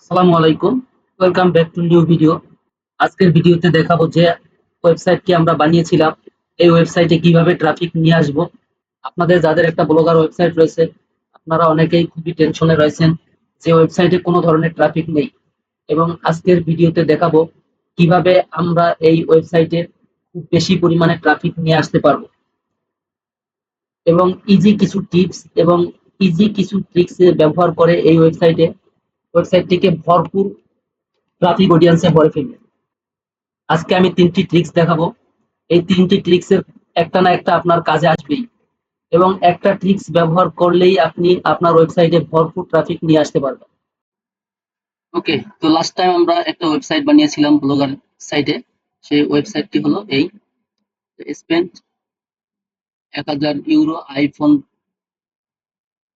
আসসালামু আলাইকুম। Welcome back to new video. আজকের ভিডিওতে দেখাবো যে ওয়েবসাইটটি আমরা বানিয়েছিলাম, এই ওয়েবসাইটে কিভাবে ট্রাফিক নিয়ে আসবো। আপনাদের যাদের একটা ব্লগার ওয়েবসাইট রয়েছে, আপনারা অনেকেই খুবই টেনশনে রয়েছেন যে ওয়েবসাইটে কোনো ধরনের ট্রাফিক নেই, এবং আজকের ভিডিওতে দেখাবো কিভাবে আমরা এই ওয়েবসাইটে খুব বেশি পরিমাণে ট্রাফিক নিয়ে আসতে পারবো, এবং ইজি কিছু টিপস এবং ইজি কিছু ট্রিক্স ব্যবহার করে এই ওয়েবসাইটটিকে ভরপুর ট্রাফিক অডিয়েন্সে ভরে ফেলবে। আজকে আমি ৩টি ট্রিক্স দেখাবো। এই ৩টি ট্রিক্সের একটা না একটা আপনার কাজে আসবেই, এবং একটা ট্রিক্স ব্যবহার করলেই আপনি আপনার ওয়েবসাইটে ভরপুর ট্রাফিক নিয়ে আসতে পারবেন। ওকে, তো লাস্ট টাইম আমরা একটা ওয়েবসাইট বানিয়েছিলাম ব্লগার সাইটে। সেই ওয়েবসাইটটি হলো এই স্পেন্ড ১,০০০ euro iPhone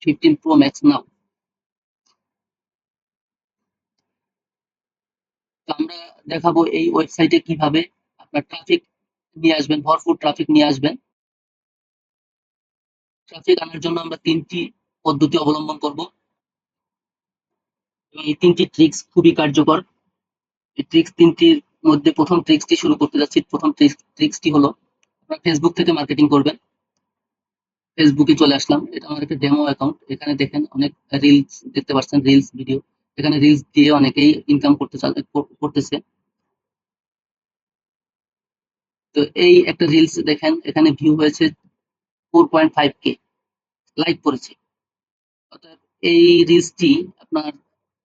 15 pro max now. তো আমরা দেখাবো এই ওয়েবসাইটে কিভাবে আপনার ট্রাফিক নিয়ে আসবেন, ভরপুর ট্রাফিক নিয়ে আসবেন। ট্রাফিক আনার জন্য আমরা ৩টি পদ্ধতি অবলম্বন করব, এবং এই ৩টি ট্রিক্স খুবই কার্যকর। এই ট্রিক্স ৩টির মধ্যে প্রথম ট্রিক্সটি শুরু করতে যাচ্ছি। প্রথম ট্রিক্সটি হলো আপনারা ফেসবুক থেকে মার্কেটিং করবেন। ফেসবুকে চলে আসলাম, এটা আমার একটা ডেমো অ্যাকাউন্ট। এখানে দেখেন অনেক রিলস দেখতে পাচ্ছেন, রিলস ভিডিও। এখানে রিলস দিয়ে অনেকেই ইনকাম করতেছে। তো এই একটা রিলস দেখেন, এখানে ভিউ হয়েছে 4.5K, লাইক করেছে। অর্থাৎ এই রিলসটি আপনার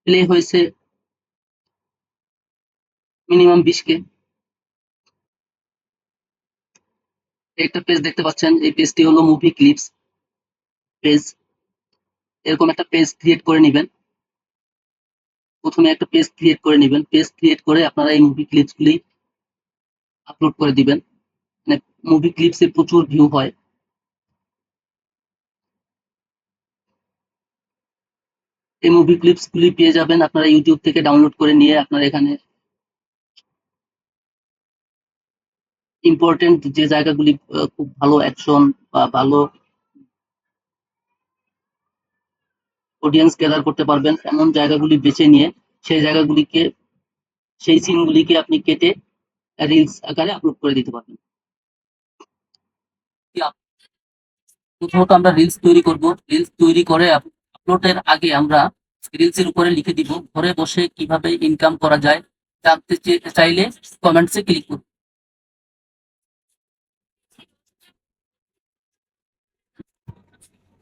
প্লে হয়েছে মিনিমাম 20K। একটা পেজ দেখতে পাচ্ছেন, এই পেজটি হলো মুভি ক্লিপস পেজ। এরকম একটা পেজ ক্রিয়েট করে নিবেন। প্রথমে একটা পেজ ক্রিয়েট করে নিবেন। পেজ ক্রিয়েট করে আপনারা এই মুভি ক্লিপস গুলি আপলোড করে দিবেন। মানে মুভি ক্লিপসে প্রচুর ভিউ হয়। এই মুভি ক্লিপস গুলি পেয়ে যাবেন আপনারা ইউটিউব থেকে ডাউনলোড করে নিয়ে। আপনারা এখানে ইম্পর্টেন্ট যে জায়গাগুলি খুব ভালো অ্যাকশন বা ভালো অডিয়েন্স গ্যাদার করতে পারবেন এমন জায়গাগুলি বেছে নিয়ে সেই জায়গাগুলিকে, সেই সিনগুলিকে আপনি কেটে রিলস আকারে আপলোড করে দিতে পারবেন। প্রথমত আমরা রিলস তৈরি করব। রিলস তৈরি করে আপলোডের আগে আমরা রিলসের উপরে লিখে দিব ঘরে বসে কিভাবে ইনকাম করা যায়। জানতে চাইলে কমেন্টসে ক্লিক করুন।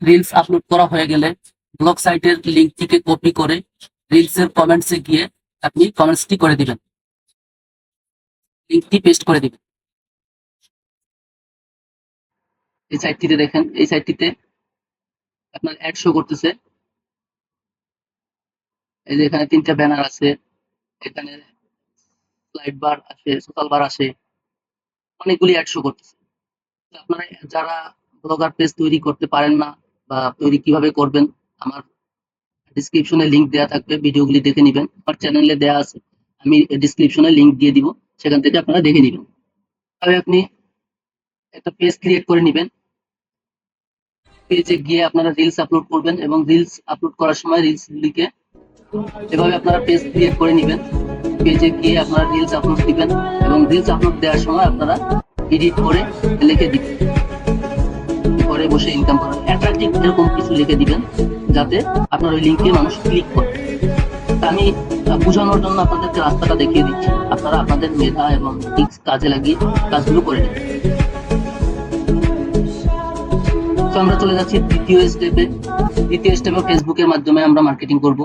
রিলস আপলোড করা হয়ে গেলে ব্লগ সাইটের লিঙ্কটিকে কপি করে রিলসের কমেন্টসে গিয়ে আপনি কমেন্টসটি করে দিবেন, লিঙ্কটি পেস্ট করে দিবেন। এই সাইটটিতে দেখেন, এই সাইটটিতে আপনার অ্যাড শো করতেছে। এই যে এখানে ৩টা ব্যানার আছে, এখানে স্লাইড বার আছে, সোশ্যাল বার আছে, অনেকগুলি অ্যাড শো করতেছে। তো আপনারা যারা ব্লগার পেজ তৈরি করতে পারেন না বা তৈরি কিভাবে করবেন, আমার ডিসক্রিপশনে লিংক দেওয়া থাকবে, ভিডিওগুলি দেখে নিবেন। আমার চ্যানেলে দেওয়া আছে, আমি ডিসক্রিপশনে লিংক দিয়ে দিব, সেখান থেকে আপনারা দেখে নিবেন। তবে আপনি একটা পেজ ক্রিয়েট করে নিবেন। পেজে গিয়ে আপনারা রিলস আপলোড করবেন, এবং রিলস আপলোড করার সময় রিলসগুলিকে এভাবে আপনারা পেজ ক্রিয়েট করে নিবেন। পেজে গিয়ে আপনারা রিলস আপলোড দিবেন, এবং রিলস আপলোড দেওয়ার সময় আপনারা এডিট করে লিখে দিবেন ঘরে বসে ইনকাম করা অ্যাট্রাকটিভ, এরকম কিছু লিখে দিবেন যাতে আপনার ওই লিঙ্কে মানুষ ক্লিক করে। আমি বোঝানোর জন্য আপনাদেরকে রাস্তাটা দেখিয়ে দিচ্ছি, আপনারা আপনাদের মেধা এবং টিক্স কাজে লাগিয়ে কাজগুলো করে নেবেন। তো আমরা চলে যাচ্ছি দ্বিতীয় স্টেপে। দ্বিতীয় স্টেপে ফেসবুকের মাধ্যমে আমরা মার্কেটিং করব।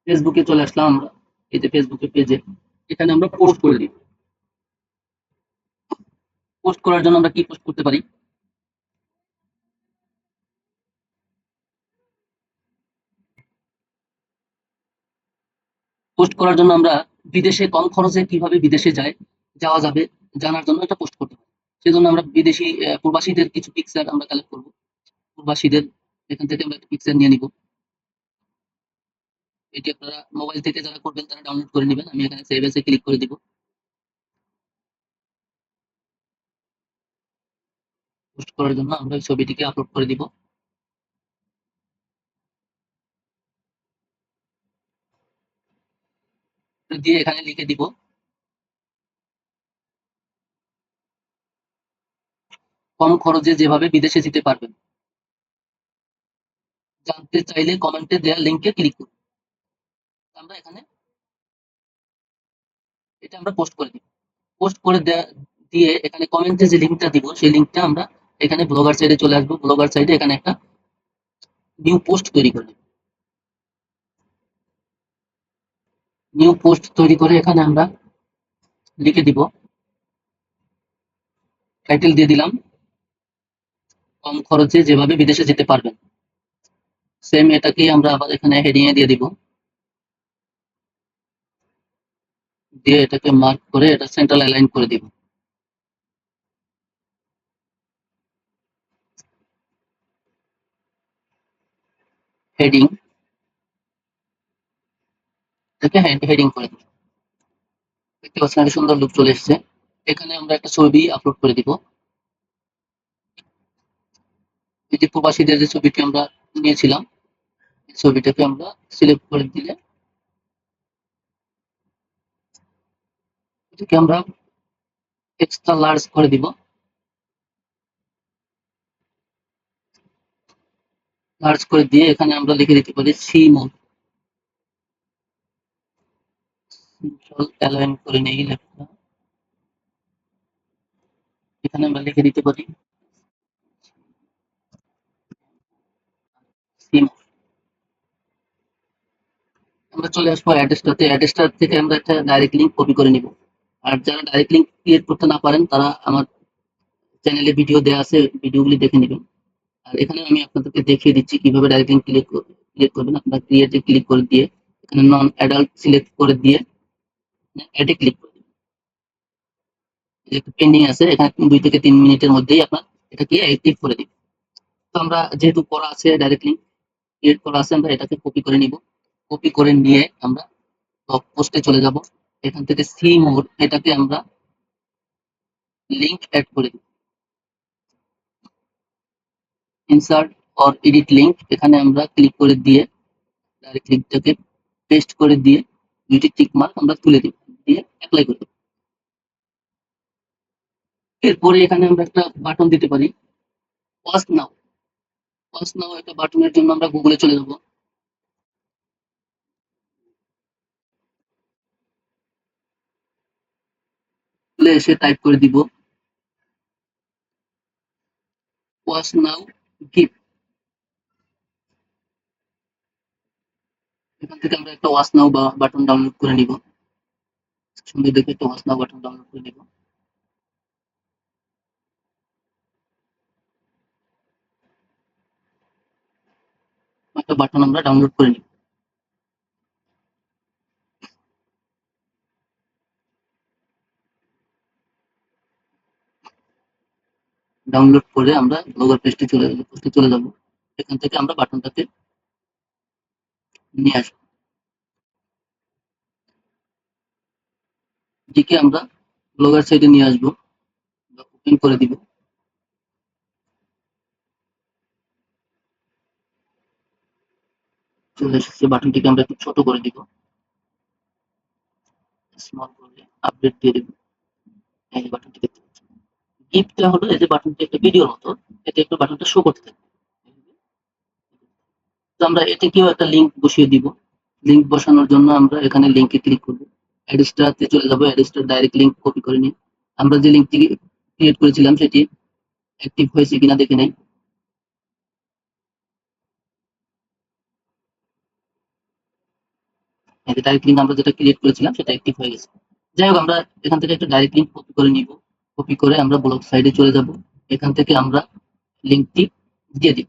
ফেসবুকে চলে আসলাম আমরা, এই যে ফেসবুকের পেজে, এখানে আমরা পোস্ট করে দিই। পোস্ট করার জন্য আমরা কি পোস্ট করতে পারি? পোস্ট করার জন্য আমরা বিদেশে কম খরচে কিভাবে বিদেশে যাওয়া যাবে জানার জন্য একটা পোস্ট করতে পারি। সেজন্য আমরা বিদেশি প্রবাসীদের কিছু পিকচার আমরা কালেক্ট করব। প্রবাসীদের এখান থেকে আমরা একটা পিকচার নিয়ে নিব। এটি আপনারা মোবাইল থেকে যারা করবেন তারা ডাউনলোড করে নেবেন। আমি এখানে সেভ এসে ক্লিক করে দিব। পোস্ট করার জন্য আমরা ওই ছবিটিকে আপলোড করে দিব। দিয়ে এখানে লিখে দিব কম খরচে যেভাবে বিদেশে যেতে পারবেন। জানতে চাইলে কমেন্টে দেওয়া লিঙ্কে ক্লিক করুন। আমরা এখানে এটা আমরা পোস্ট করে দিব। পোস্ট করে দিয়ে এখানে কমেন্টে যে লিঙ্কটা দিব সেই লিঙ্কটা আমরা এখানে ব্লগার সাইডে চলে আসবো। ব্লগার সাইডে এখানে একটা নিউ পোস্ট তৈরি করে দিব। নিউ পোস্ট তৈরি করে এখানে আমরা লিখে দিব, টাইটেল দিয়ে দিলাম কম খরচে যেভাবে বিদেশে যেতে পারবেন। সেম এটাকেই আমরা আবার এখানে হেডিং এ দিয়ে দিব, দিয়ে এটাকে মার্ক করে এটা সেন্ট্রাল অ্যালাইন করে দিব। হেডিং এটাকে হেডিং করে দিব। দেখতে পাচ্ছেন একটা সুন্দর লুক চলে এসেছে। এখানে আমরা একটা ছবি আপলোড করে দিব। এই যে প্রবাসীদের যে ছবিটি আমরা নিয়েছিলাম এই ছবিটাকে আমরা সিলেক্ট করে দিলে এটাকে আমরা এক্সট্রা লার্জ করে দিব। লার্জ করে দিয়ে এখানে আমরা লিখে দিতে পারি সি মোড। সেন্ট্রাল অ্যালাইন করে নেই লেখা, এখানে আমরা লিখে দিতে পারি সি মোড। আমরা চলে আসবো অ্যাড্রেসটাতে। অ্যাড্রেসটা থেকে আমরা একটা ডাইরেক্ট লিঙ্ক কপি করে নিব। আর যারা ডাইরেক্ট লিঙ্ক ক্রিয়েট করতে না পারেন তারা আমার চ্যানেলে ভিডিও দেওয়া আছে, ভিডিওগুলি দেখে নেবেন। আর এখানে আমি আপনাদেরকে দেখিয়ে দিচ্ছি কিভাবে ডাইরেক্ট লিঙ্ক ক্রিয়েট করবেন। আপনারা ক্রিয়েটে ক্লিক করে দিয়ে এখানে নন অ্যাডাল্ট সিলেক্ট করে দিয়ে অ্যাডে ক্লিক করে দিবেন। যেহেতু পেন্ডিং আছে এখানে 2 থেকে 3 মিনিটের মধ্যেই আপনার এটাকে অ্যাক্টিভ করে দিবেন। তো আমরা যেহেতু করা আছে ডাইরেক্ট লিঙ্ক ক্রিয়েট করা আছে, আমরা এটাকে কপি করে নিব। কপি করে নিয়ে আমরা ব্লগ পোস্টে চলে যাব। এখান থেকে সি মোড এটাকে আমরা লিঙ্ক অ্যাড করে দিব। ইনসার্ট অর এডিট লিঙ্ক এখানে আমরা ক্লিক করে দিয়ে ডাইরেক্ট লিঙ্কটাকে পেস্ট করে দিয়ে 2টি টিক মার্ক আমরা তুলে দিব, দিয়ে অ্যাপ্লাই করে দেব। এরপরে এখানে আমরা একটা বাটন দিতে পারি ওয়াচ নাও। ওয়াচ নাও একটা বাটনের জন্য আমরা গুগলে চলে যাব। গুগলে এসে টাইপ করে দিব ওয়াচ নাও গিফট। এখান থেকে আমরা একটা ওয়াচ নাও বাটন ডাউনলোড করে নিব। সুন্দর দেখে একটা ওয়াচ নাও বাটন ডাউনলোড করে নিব। একটা বাটন আমরা ডাউনলোড করে নিব। ডাউনলোড করে আমরা ব্লগার পোস্টে চলে যাব। এখান থেকে আমরা বাটনটাকে নিয়ে আসবো। এটিকে আমরা ব্লগার সাইডে নিয়ে আসবো, ওপেন করে দিব। চলে এসেছে। বাটনটিকে আমরা একটু ছোট করে দিব, স্মল করে আপডেট দিয়ে দিব। এই বাটনটি দেখতে পাচ্ছেন। গিফটটা হলো এই যে বাটনটি একটা ভিডিওর মতো, এতে একটু বাটনটা শো করতে থাকবে। তো আমরা এটাকেও একটা লিঙ্ক বসিয়ে দিব। লিঙ্ক বসানোর জন্য আমরা এখানে লিঙ্কে ক্লিক করব। অ্যাডস্টারতে চলে যাব। অ্যাডস্টার ডাইরেক্ট লিঙ্ক কপি করে নিই। আমরা যে লিঙ্কটি ক্রিয়েট করেছিলাম সেটি অ্যাক্টিভ হয়েছে কিনা দেখে নেই। এই যে ডাইরেক্ট লিঙ্ক আমরা যেটা ক্রিয়েট করেছিলাম সেটা অ্যাক্টিভ হয়ে গেছে। যাই হোক আমরা এখান থেকে একটা ডাইরেক্ট লিঙ্ক কপি করে নিব। কপি করে আমরা ব্লগ সাইডে চলে যাব। এখান থেকে আমরা লিঙ্কটি দিয়ে দিব।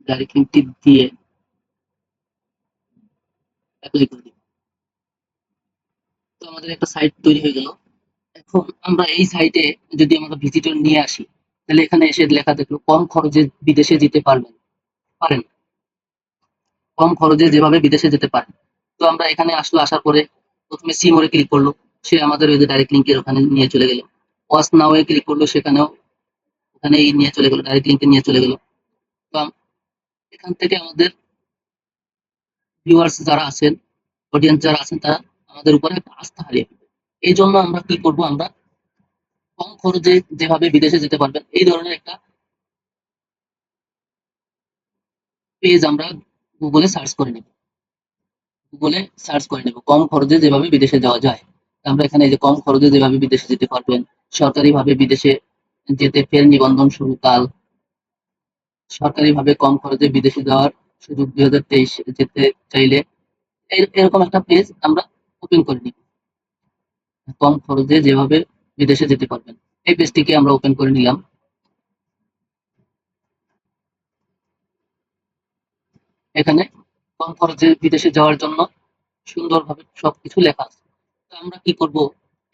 ডাইরেক্ট লিঙ্কটি দিয়ে অ্যাপ্লাই করে দিব। তো আমাদের একটা সাইট তৈরি হয়ে গেল। এখন আমরা এই সাইটে যদি আমরা ভিজিটর নিয়ে আসি তাহলে এখানে এসে লেখা থাকলো কম খরচে বিদেশে যেতে পারেন। কম খরচে যেভাবে বিদেশে যেতে পারেন। তো আমরা এখানে আসলো, আসার পরে প্রথমে সি মোড়ে ক্লিক করলো, সে আমাদের ওই যে ডাইরেক্ট লিঙ্কের ওখানে নিয়ে চলে গেল। ওয়াচ নাও এ ক্লিক করলো, সেখানেও ওখানে নিয়ে চলে গেল, ডাইরেক্ট লিঙ্কে নিয়ে চলে গেল। তো এখান থেকে আমাদের ভিউয়ার্স যারা আছেন, অডিয়েন্স যারা আছেন তারা আমাদের উপরে একটা আস্থা হারিয়ে ফেলবে। এই জন্য আমরা কি করব, আমরা কম খরচে যেভাবে বিদেশে যেতে পারবেন এই ধরনের একটা পেজ আমরা গুগলে সার্চ করে নেব। গুগলে সার্চ করে নেব কম খরচে যেভাবে বিদেশে যাওয়া যায়। আমরা এখানে এই যে কম খরচে যেভাবে বিদেশে যেতে পারবেন, সরকারিভাবে বিদেশে যেতে ফের নিবন্ধন শুরু কাল, সরকারিভাবে কম খরচে বিদেশে যাওয়ার সুযোগ 2023 যেতে চাইলে এরকম একটা পেজ আমরা ওপেন করে নিই। কম খরচে যেভাবে বিদেশে যেতে পারবেন এই পেজটিকে আমরা ওপেন করে নিলাম। এখানে কম খরচে বিদেশে যাওয়ার জন্য সুন্দরভাবে সবকিছু লেখা আছে। তো আমরা কি করব,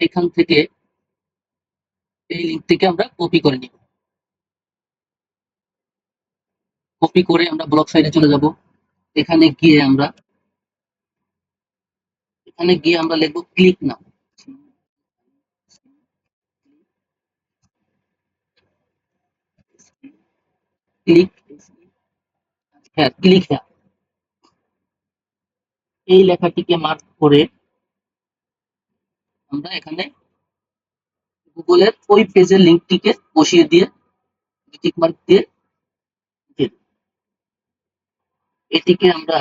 এখান থেকে এই লিঙ্কটিকে আমরা কপি করে নিব। কপি করে আমরা ব্লগ সাইটে চলে যাব। এখানে গিয়ে আমরা লিখব ক্লিক নাও। ক্লিক, হ্যাঁ ক্লিক, হ্যাঁ এই লেখাটিকে মার্ক করে আমরা এখানে গুগলের ওই পেজের লিঙ্কটিকে বসিয়ে দিয়ে টিক মার্ক দিয়ে দিন। এটিকে আমরা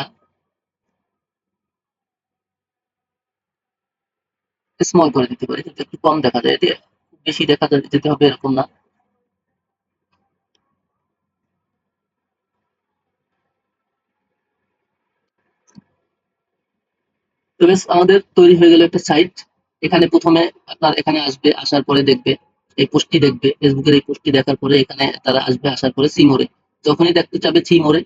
স্মল করে দিতে পারি যাতে একটু কম দেখা যায়। এটি বেশি দেখা যেতে হবে এরকম না। তো বেশ আমাদের তৈরি হয়ে গেল একটা সাইট। এখানে প্রথমে আপনার এখানে আসবে, আসার পরে দেখবে এই পোস্টটি দেখবে, ফেসবুকের এই পোস্টটি দেখার পরে এখানে তারা আসবে, আসার পরে সিমোরে যখনই দেখতে চাবে সিমোরে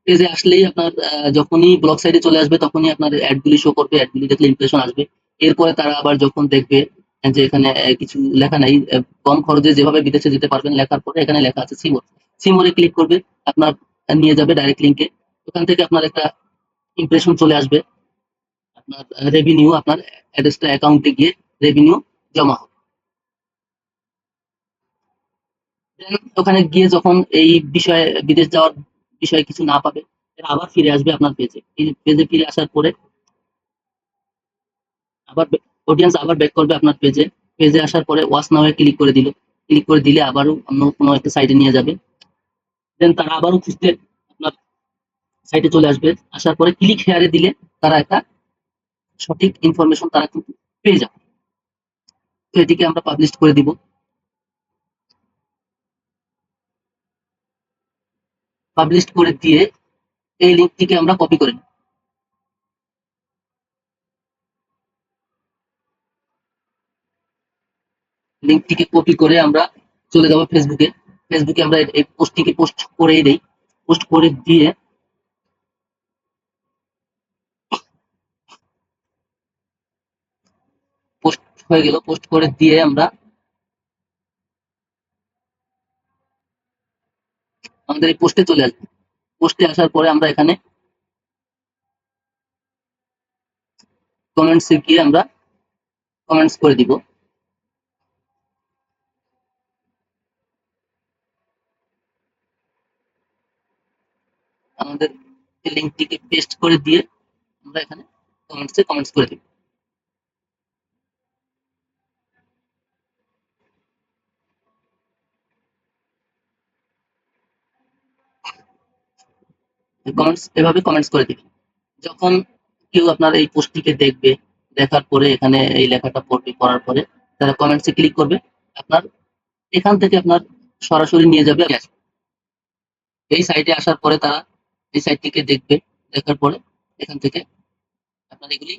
পেজে আসলেই আপনার যখনই ব্লগ সাইটে চলে আসবে তখনই আপনার অ্যাডগুলি শো করবে, অ্যাডগুলি দেখলে ইমপ্রেশন আসবে। এরপরে তারা আবার যখন দেখবে যে এখানে কিছু লেখা নাই, কম খরচে যেভাবে বিদেশে যেতে পারবেন লেখার পরে এখানে লেখা আছে সিমোর, সিমোরে ক্লিক করবে, আপনার নিয়ে যাবে ডাইরেক্ট লিঙ্কে। ওখান থেকে আপনার একটা ইমপ্রেশন চলে আসবে, আপনার রেভিনিউ, আপনার অ্যাড্রেসটা অ্যাকাউন্টে গিয়ে রেভিনিউ জমা হবে। Then ওখানে গিয়ে যখন এই বিষয়ে বিদেশ যাওয়ার বিষয়ে কিছু না পাবে, এরা আবার ফিরে আসবে আপনার পেজে। এই পেজে ফিরে আসার পরে আবার অডিয়েন্স আবার ব্যাক করবে আপনার পেজে। পেজে আসার পরে ওয়াচ নাও এ ক্লিক করে দিল, ক্লিক করে দিলে আবারও অন্য কোনো একটা সাইটে নিয়ে যাবে। দেন তারা আবারও খুঁজতে আপনার সাইটে চলে আসবে, আসার পরে ক্লিক হেয়ারে দিলে তারা একটা সঠিক ইনফরমেশন তারা কিন্তু পেয়ে যাবে। তো এটিকে আমরা পাবলিশ করে দিব। পাবলিশ করে দিয়ে এই লিঙ্কটিকে আমরা কপি করে নিই। লিঙ্কটিকে কপি করে আমরা চলে যাব ফেসবুকে। ফেসবুকে আমরা এই পোস্টটিকে পোস্ট করেই দেই। পোস্ট করে দিয়ে পোস্ট হয়ে গেল, পোস্ট করে দিয়ে আমরা আমাদের এই পোস্টে চলে আসবো। পোস্টে আসার পরে আমরা এখানে কমেন্টসে গিয়ে আমরা কমেন্টস করে দিব। আমাদের লিঙ্কটিকে পেস্ট করে দিয়ে আমরা এখানে কমেন্টসে কমেন্টস করে দিব। কমেন্টস এভাবে কমেন্টস করে দিবেন। যখন কেউ আপনার এই পোস্টটিকে দেখবে, দেখার পরে এখানে এই লেখাটা পড়বে, পড়ার পরে তারা কমেন্টসে ক্লিক করবে, আপনার এখান থেকে আপনার সরাসরি নিয়ে যাবে এই সাইটে। আসার পরে তারা এই সাইটটিকে দেখবে, দেখার পরে এখান থেকে আপনার এগুলি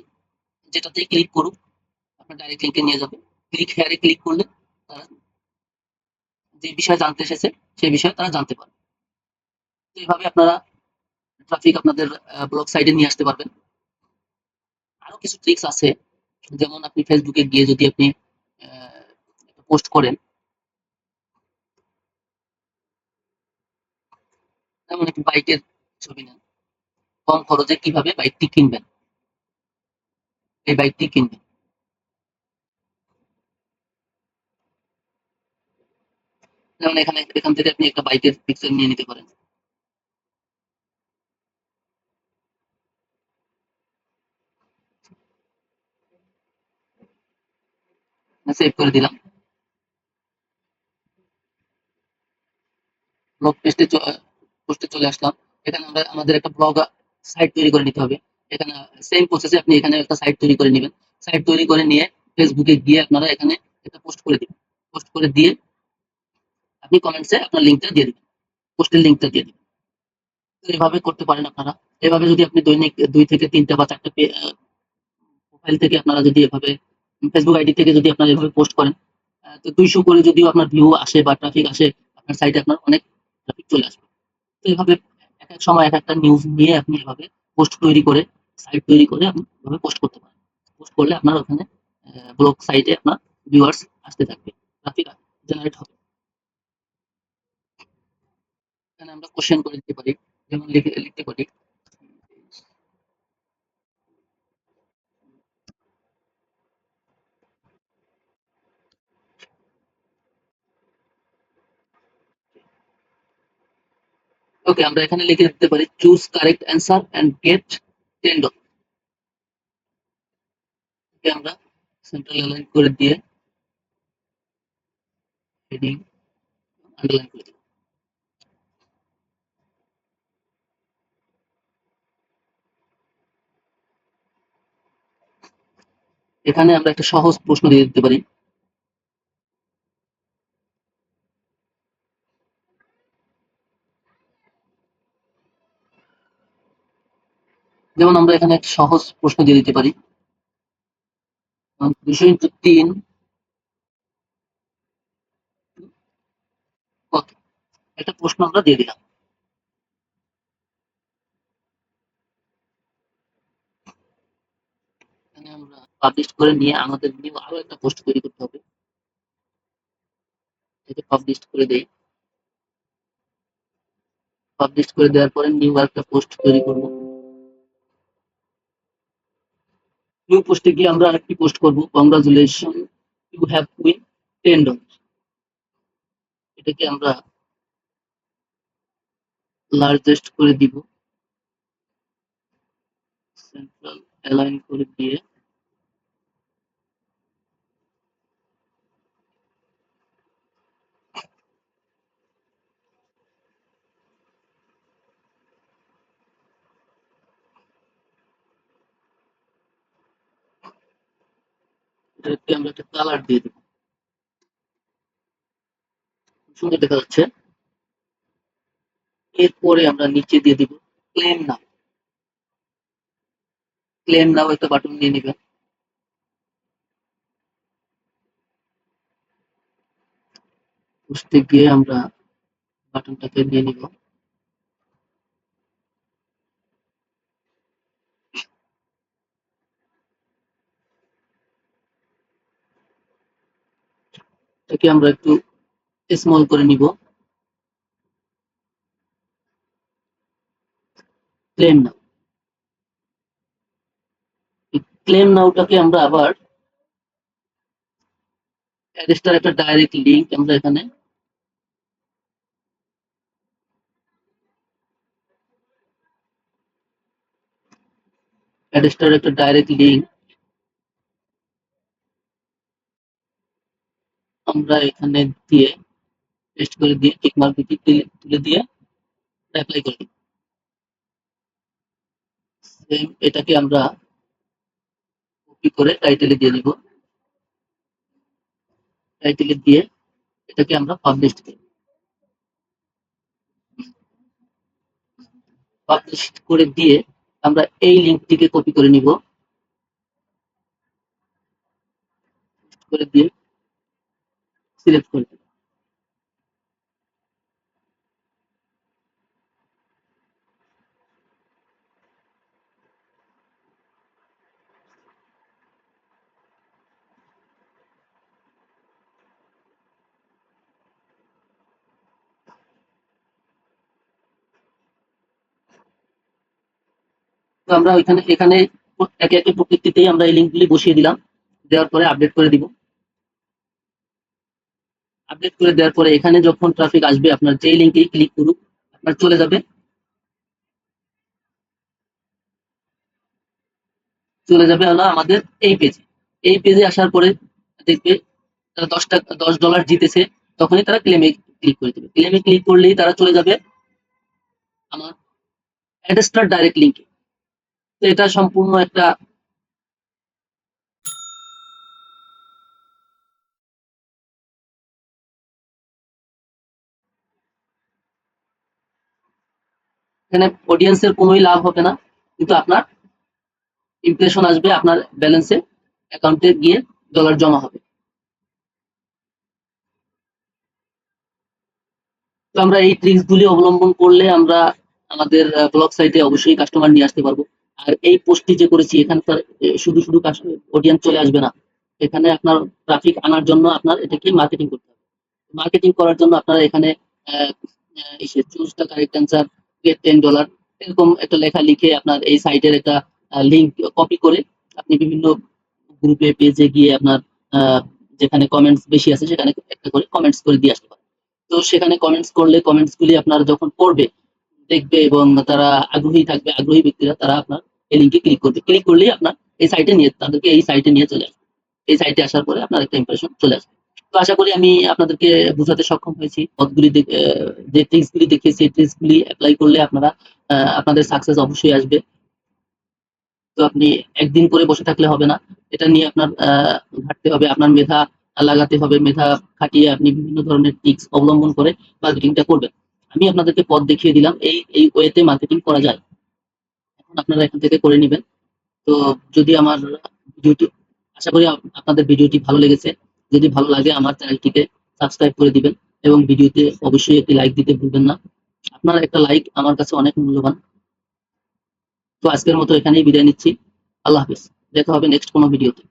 যেটাতেই ক্লিক করুক আপনার ডাইরেক্ট লিঙ্কে নিয়ে যাবে। ক্লিক হেয়ারে ক্লিক করলে তারা যে বিষয় জানতে এসেছে সেই বিষয়ে তারা জানতে পারবে। তো এইভাবে আপনারা ট্রাফিক আপনাদের ব্লগ সাইটে নিয়ে আসতে পারবেন। আরো কিছু ট্রিক্স আছে, যেমন আপনি ফেসবুকে গিয়ে যদি আপনি পোস্ট করেন, যেমন একটি বাইকের ছবি নেন, কম খরচে কিভাবে বাইকটি কিনবেন, এই বাইকটি কিনবেন। যেমন এখান থেকে আপনি একটা বাইকের পিকচার নিয়ে নিতে পারেন। সেভ করে দিলাম। ব্লগ পোস্টে চলে আসলাম। এখানে আমরা আমাদের একটা ব্লগ সাইট তৈরি করে নিতে হবে। এখানে সেম প্রসেসে আপনি এখানে একটা সাইট তৈরি করে নেবেন। সাইট তৈরি করে নিয়ে ফেসবুকে গিয়ে আপনারা এখানে একটা পোস্ট করে দিবেন। পোস্ট করে দিয়ে আপনি কমেন্টসে আপনার লিঙ্কটা দিয়ে দিবেন, পোস্টের লিঙ্কটা দিয়ে দিবেন। তো এভাবে করতে পারেন আপনারা। এভাবে যদি আপনি দৈনিক ২ থেকে ৩ টা বা ৪ টা প্রোফাইল থেকে আপনারা যদি এভাবে ফেসবুক আইডি থেকে যদি আপনারা এভাবে পোস্ট করেন, তো ২০০ করে যদিও আপনার ভিউ আসে বা ট্রাফিক আসে, আপনার সাইটে আপনার অনেক ট্রাফিক চলে আসবে। তো এভাবে একেক সময় একেকটা নিউজ নিয়ে আপনি এভাবে পোস্ট তৈরি করে, সাইট তৈরি করে আপনি এভাবে পোস্ট করতে পারেন। পোস্ট করলে আপনার ওখানে ব্লগ সাইটে আপনার ভিউয়ার্স আসতে থাকবে, ট্রাফিক জেনারেট হবে। এখানে আমরা কোয়েশ্চেন করে দিতে পারি, যেমন লিখতে পারি ওকে, আমরা এখানে লিখে দিতে পারি choose correct answer and get $10। Okay, আমরা সেন্ট্রাল অ্যালাইন করে দিয়ে হেডিং আন্ডারলাইন করে দিব। এখানে আমরা একটা সহজ প্রশ্ন দিয়ে দিতে পারি। যেমন আমরা এখানে একটা সহজ প্রশ্ন দিয়ে দিতে পারি, 203 কত? একটা প্রশ্ন আমরা দিয়ে দিলাম। এখানে আমরা পাবলিশ করে নিয়ে আমাদের নিউ আরো একটা পোস্ট তৈরি করতে হবে। এটাকে পাবলিশ করে দেই। পাবলিশ করে দেওয়ার পরে নিউ আরেকটা পোস্ট তৈরি করব। নিউ পোস্টে গিয়ে আমরা আরেকটি পোস্ট করব, কংগ্রাচুলেশন ইউ হ্যাভ উইন $10। এটাকে আমরা লার্জেস্ট করে দিব, সেন্ট্রাল অ্যালাইন করে দিয়ে এটাকে আমরা একটা কালার দিয়ে দেব, সুন্দর দেখা যাচ্ছে। এরপরে আমরা নিচে দিয়ে দিব ক্লেম নাও। ক্লেম নাও একটা বাটন নিয়ে নেবেন। পোস্টে গিয়ে আমরা বাটনটাকে নিয়ে নিব। এটাকে আমরা একটু স্মল করে নিব। ক্লেম নাও, ক্লেম নাওটাকে আমরা আবার অ্যাডস্টার একটা ডাইরেক্ট লিংক আমরা এখানে অ্যাডস্টার একটা ডাইরেক্ট লিংক আমরা এখানে দিয়ে পেস্ট করে দিয়ে টিক মার্ক দিয়ে তুলে দিয়ে অ্যাপ্লাই করে দিব। সেম এটাকে আমরা কপি করে টাইটেলে দিয়ে দিব। টাইটেলে দিয়ে এটাকে আমরা পাবলিশ দিই। পাবলিশ করে দিয়ে আমরা এই লিঙ্কটিকে কপি করে নিব, করে দিয়ে সিলেক্ট করে দিব। তো আমরা এখানে একে একে প্রত্যেকটিতেই আমরা এই লিঙ্কগুলি বসিয়ে দিলাম। দেওয়ার পরে আপডেট করে দিব। আপডেট করে দেওয়ার পরে এখানে যখন ট্রাফিক আসবে আপনার যেই লিঙ্কেই ক্লিক করুক আপনার চলে যাবে হলো আমাদের এই পেজে। এই পেজে আসার পরে দেখবে তারা $10 জিতেছে, তখনই তারা ক্লেমে ক্লিক করে দেবে। ক্লেমে ক্লিক করলেই তারা চলে যাবে আমার অ্যাডস্টার ডাইরেক্ট লিঙ্কে। তো এটা সম্পূর্ণ একটা এখানে অডিয়েন্সের কোনোই লাভ হবে না, কিন্তু আপনার ইমপ্রেশন আসবে, আপনার ব্যালেন্সে অ্যাকাউন্টে গিয়ে ডলার জমা হবে। তো আমরা এই ট্রিক্স গুলি অবলম্বন করলে আমরা আমাদের ব্লগ সাইটে অবশ্যই কাস্টমার নিয়ে আসতে পারবো। আর এই পোস্টটি যে করেছি এখানে তার শুধু শুধু অডিয়েন্স চলে আসবে না, এখানে আপনার ট্রাফিক আনার জন্য আপনার এটাকে মার্কেটিং করতে হবে। মার্কেটিং করার জন্য আপনারা এখানে choose the correct answer, get $10 এরকম একটা লেখা লিখে আপনার এই সাইটের একটা লিঙ্ক কপি করে আপনি বিভিন্ন গ্রুপে পেজে গিয়ে আপনার আহ, যেখানে কমেন্টস বেশি আছে সেখানে একটা করে কমেন্টস করে দিয়ে আসতে পারেন। তো সেখানে কমেন্টস করলে কমেন্টস গুলি আপনার যখন পড়বে দেখবে এবং তারা আগ্রহী থাকবে, আগ্রহী ব্যক্তিরা তারা আপনার এই লিঙ্কে ক্লিক করবে। ক্লিক করলেই আপনার এই সাইটে নিয়ে তাদেরকে এই সাইটে নিয়ে চলে আসবে। এই সাইটে আসার পরে আপনার একটা ইমপ্রেশন চলে আসবে। তো আশা করি আমি আপনাদেরকে বোঝাতে সক্ষম হয়েছি। পথগুলি যে ট্রিক্স গুলি দেখিয়েছি এই ট্রিক্স গুলি অ্যাপ্লাই করলে আপনারা আপনাদের সাকসেস অবশ্যই আসবে। তো আপনি একদিন করে বসে থাকলে হবে না, এটা নিয়ে আপনার ঘাটতে হবে, আপনার মেধা লাগাতে হবে, মেধা খাটিয়ে আপনি বিভিন্ন ধরনের ট্রিক্স অবলম্বন করে মার্কেটিংটা করবেন। আমি আপনাদেরকে পথ দেখিয়ে দিলাম, এই ওয়েতে মার্কেটিং করা যায়। এখন আপনারা এখান থেকে করে নিবেন। তো যদি আমার ভিডিওটি, আশা করি আপনাদের ভিডিওটি ভালো লেগেছে। যদি ভালো লাগে আমার চ্যানেলটিকে সাবস্ক্রাইব করে দিবেন এবং ভিডিওতে অবশ্যই একটি লাইক দিতে ভুলবেন না। আপনার একটা লাইক আমার কাছে অনেক মূল্যবান। তো আজকের মতো এখানেই বিদায় নিচ্ছি। আল্লাহ হাফেজ। দেখা হবে নেক্সট কোনো ভিডিওতে।